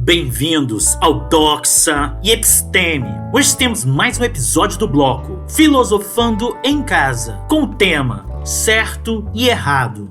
Bem-vindos ao Doxa e Episteme. Hoje temos mais um episódio do bloco Filosofando em Casa, com o tema Certo e Errado.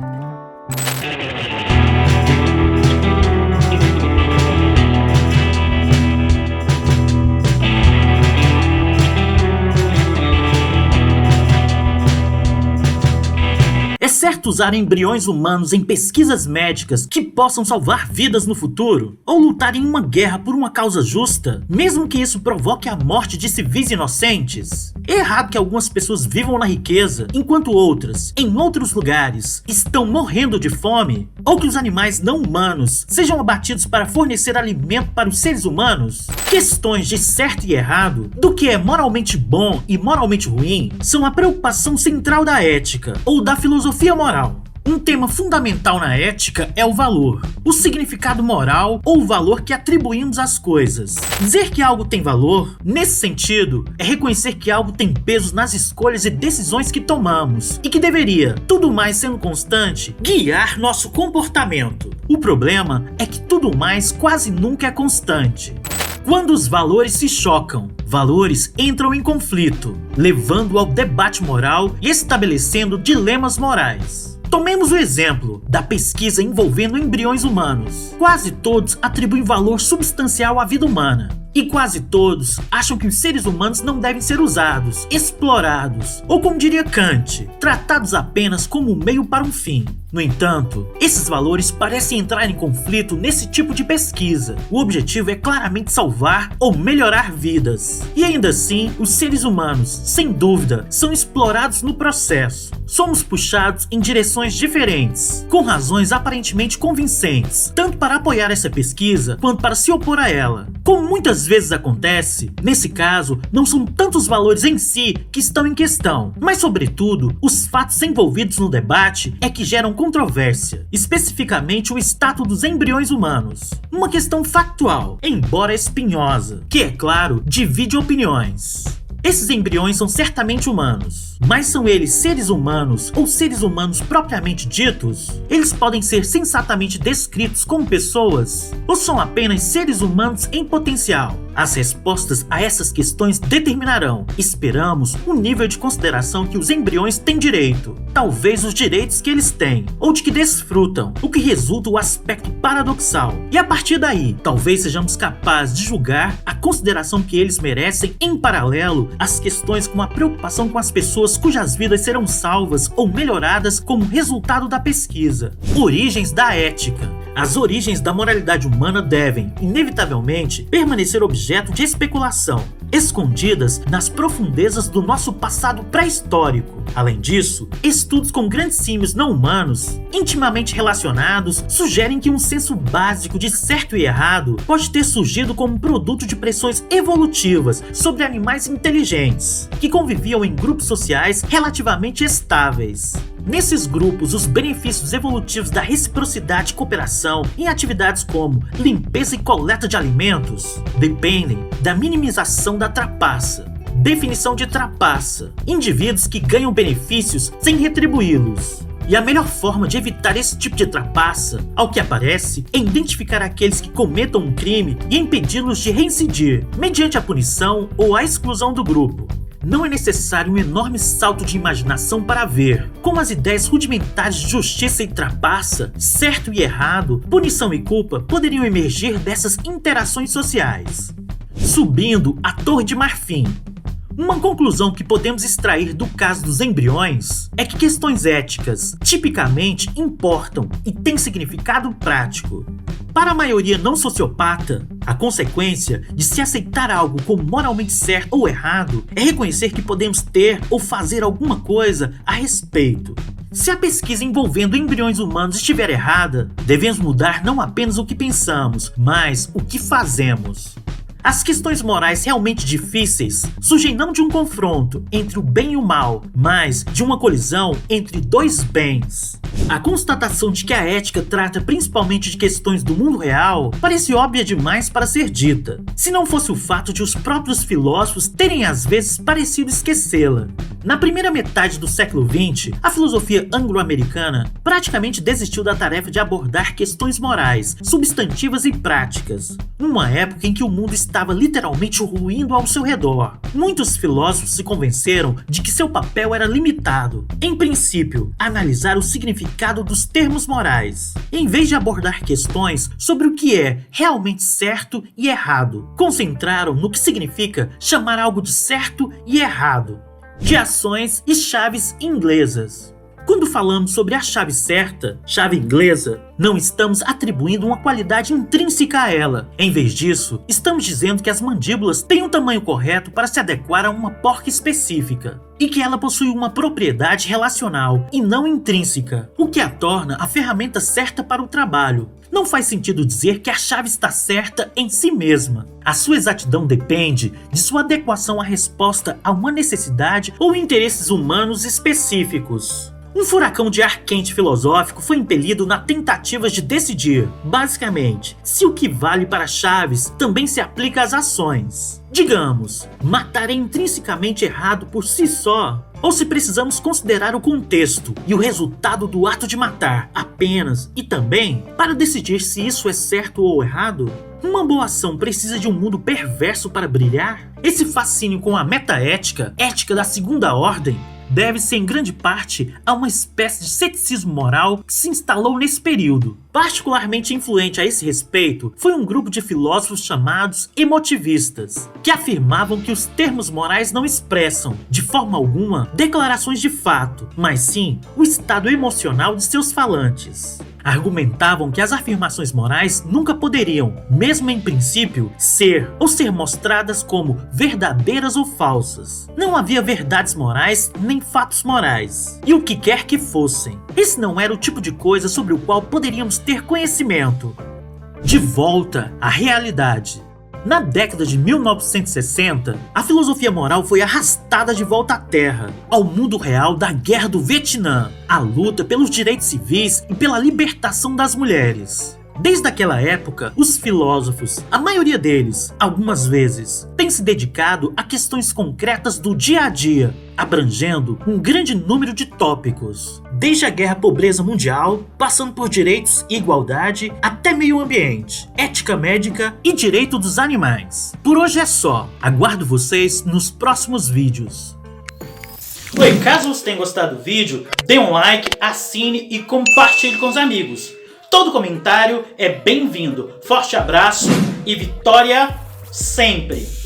É certo usar embriões humanos em pesquisas médicas que possam salvar vidas no futuro? Ou lutar em uma guerra por uma causa justa, mesmo que isso provoque a morte de civis inocentes? É errado que algumas pessoas vivam na riqueza, enquanto outras, em outros lugares, estão morrendo de fome? Ou que os animais não humanos sejam abatidos para fornecer alimento para os seres humanos? Questões de certo e errado, do que é moralmente bom e moralmente ruim, são a preocupação central da ética, ou da filosofia moral. Um tema fundamental na ética é o valor, o significado moral ou o valor que atribuímos às coisas. Dizer que algo tem valor, nesse sentido, é reconhecer que algo tem peso nas escolhas e decisões que tomamos e que deveria, tudo mais sendo constante, guiar nosso comportamento. O problema é que tudo mais quase nunca é constante. Quando os valores se chocam, valores entram em conflito, levando ao debate moral e estabelecendo dilemas morais. Tomemos o exemplo da pesquisa envolvendo embriões humanos. Quase todos atribuem valor substancial à vida humana. E quase todos acham que os seres humanos não devem ser usados, explorados, ou como diria Kant, tratados apenas como um meio para um fim. No entanto, esses valores parecem entrar em conflito nesse tipo de pesquisa. O objetivo é claramente salvar ou melhorar vidas. E ainda assim, os seres humanos, sem dúvida, são explorados no processo. Somos puxados em direções diferentes, com razões aparentemente convincentes, tanto para apoiar essa pesquisa, quanto para se opor a ela. Como muitas vezes acontece, nesse caso, não são tantos valores em si que estão em questão, mas sobretudo, os fatos envolvidos no debate é que geram controvérsia, especificamente o status dos embriões humanos. Uma questão factual, embora espinhosa, que, é claro, divide opiniões. Esses embriões são certamente humanos, mas são eles seres humanos ou seres humanos propriamente ditos? Eles podem ser sensatamente descritos como pessoas? Ou são apenas seres humanos em potencial? As respostas a essas questões determinarão, esperamos, o nível de consideração que os embriões têm direito, talvez os direitos que eles têm, ou de que desfrutam, o que resulta o aspecto paradoxal. E a partir daí, talvez sejamos capazes de julgar a consideração que eles merecem em paralelo às questões como a preocupação com as pessoas cujas vidas serão salvas ou melhoradas como resultado da pesquisa. Origens da ética. As origens da moralidade humana devem, inevitavelmente, permanecer objeto de especulação, escondidas nas profundezas do nosso passado pré-histórico. Além disso, estudos com grandes símios não humanos, intimamente relacionados, sugerem que um senso básico de certo e errado pode ter surgido como produto de pressões evolutivas sobre animais inteligentes, que conviviam em grupos sociais relativamente estáveis. Nesses grupos, os benefícios evolutivos da reciprocidade e cooperação em atividades como limpeza e coleta de alimentos dependem da minimização da trapaça. Definição de trapaça: indivíduos que ganham benefícios sem retribuí-los. E a melhor forma de evitar esse tipo de trapaça, ao que aparece, é identificar aqueles que cometam um crime e impedi-los de reincidir, mediante a punição ou a exclusão do grupo. Não é necessário um enorme salto de imaginação para ver como as ideias rudimentares de justiça e trapaça, certo e errado, punição e culpa poderiam emergir dessas interações sociais. Subindo a Torre de Marfim. Uma conclusão que podemos extrair do caso dos embriões é que questões éticas tipicamente importam e têm significado prático. Para a maioria não sociopata, a consequência de se aceitar algo como moralmente certo ou errado é reconhecer que podemos ter ou fazer alguma coisa a respeito. Se a pesquisa envolvendo embriões humanos estiver errada, devemos mudar não apenas o que pensamos, mas o que fazemos. As questões morais realmente difíceis surgem não de um confronto entre o bem e o mal, mas de uma colisão entre dois bens. A constatação de que a ética trata principalmente de questões do mundo real parece óbvia demais para ser dita, se não fosse o fato de os próprios filósofos terem às vezes parecido esquecê-la. Na primeira metade do século XX, a filosofia anglo-americana praticamente desistiu da tarefa de abordar questões morais, substantivas e práticas. Uma época em que o mundo estava literalmente ruindo ao seu redor. Muitos filósofos se convenceram de que seu papel era limitado, em princípio, analisar o significado dos termos morais, em vez de abordar questões sobre o que é realmente certo e errado. Concentraram no que significa chamar algo de certo e errado, de ações e chaves inglesas. Quando falamos sobre a chave certa, chave inglesa, não estamos atribuindo uma qualidade intrínseca a ela. Em vez disso, estamos dizendo que as mandíbulas têm um tamanho correto para se adequar a uma porca específica, e que ela possui uma propriedade relacional e não intrínseca, o que a torna a ferramenta certa para o trabalho. Não faz sentido dizer que a chave está certa em si mesma. A sua exatidão depende de sua adequação à resposta a uma necessidade ou interesses humanos específicos. Um furacão de ar quente filosófico foi impelido na tentativa de decidir, basicamente, se o que vale para chaves também se aplica às ações. Digamos, matar é intrinsecamente errado por si só, ou se precisamos considerar o contexto e o resultado do ato de matar apenas e também para decidir se isso é certo ou errado? Uma boa ação precisa de um mundo perverso para brilhar? Esse fascínio com a metaética, ética da segunda ordem, deve-se em grande parte a uma espécie de ceticismo moral que se instalou nesse período. Particularmente influente a esse respeito foi um grupo de filósofos chamados emotivistas, que afirmavam que os termos morais não expressam, de forma alguma, declarações de fato, mas sim o estado emocional de seus falantes. Argumentavam que as afirmações morais nunca poderiam, mesmo em princípio, ser ou ser mostradas como verdadeiras ou falsas. Não havia verdades morais nem fatos morais, e o que quer que fossem. Esse não era o tipo de coisa sobre o qual poderíamos ter conhecimento. De volta à realidade. Na década de 1960, a filosofia moral foi arrastada de volta à Terra, ao mundo real da Guerra do Vietnã, a luta pelos direitos civis e pela libertação das mulheres. Desde aquela época, os filósofos, a maioria deles, algumas vezes, têm se dedicado a questões concretas do dia a dia, abrangendo um grande número de tópicos, desde a guerra à pobreza mundial, passando por direitos e igualdade, até meio ambiente, ética médica e direito dos animais. Por hoje é só, aguardo vocês nos próximos vídeos. Oi, caso você tenha gostado do vídeo, dê um like, assine e compartilhe com os amigos. Todo comentário é bem-vindo. Forte abraço e vitória sempre!